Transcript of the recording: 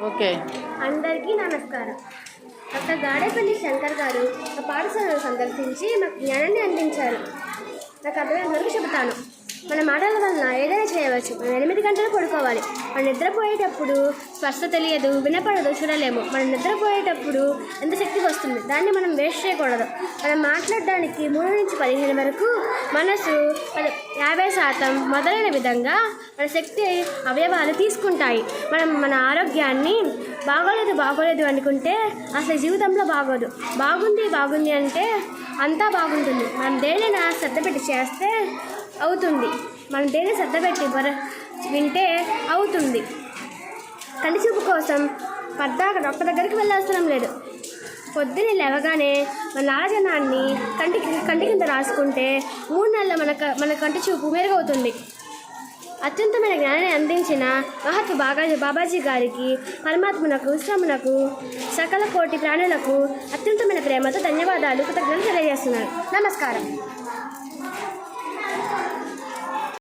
Okay. అందరికీ నమస్కారం. Doctor Gadepalli Shankar గారు మా పాఠశాలను సందర్శించి మాకు జ్ఞానాన్ని అందించారు. నాకు అర్థమైన వరకు చెబుతాను. మన మాటల వలన ఏదైనా చేయవచ్చు. మనం 8 గంటలు పడుకోవాలి. మనం నిద్రపోయేటప్పుడు స్పర్శ తెలియదు, వినపడదు, చూడలేము. మనం నిద్రపోయేటప్పుడు ఎంత శక్తి వస్తుంది, దాన్ని మనం వేస్ట్ చేయకూడదు. మనం మాట్లాడడానికి 3 నుంచి 15 వరకు మనసు 50% మొదలైన విధంగా మన శక్తి అవయవాలు తీసుకుంటాయి. మనం మన ఆరోగ్యాన్ని బాగోలేదు అనుకుంటే అసలు జీవితంలో బాగోదు. బాగుంది అంటే అంతా బాగుంటుంది. మనం దేనినైనా శ్రద్ధ పెట్టి చేస్తే అవుతుంది. మనం దేని శ్రద్ధ పెట్టి వింటే అవుతుంది. కంటి చూపు కోసం డాక్టర్ దగ్గరికి వెళ్ళవసరం లేదు. పొద్దున్నే లేవగానే మన నారజనాన్ని కంటి కింద రాసుకుంటే 3 నెలల మన కంటి చూపు మెరుగవుతుంది. అత్యంతమైన జ్ఞానాన్ని అందించిన మహాత్మ బాబాజీ గారికి, పరమాత్మనకు, విశ్వమునకు, సకల కోటి ప్రాణులకు అత్యంతమైన ప్రేమతో ధన్యవాదాలు, కృతజ్ఞతలు తెలియజేస్తున్నాను. నమస్కారం.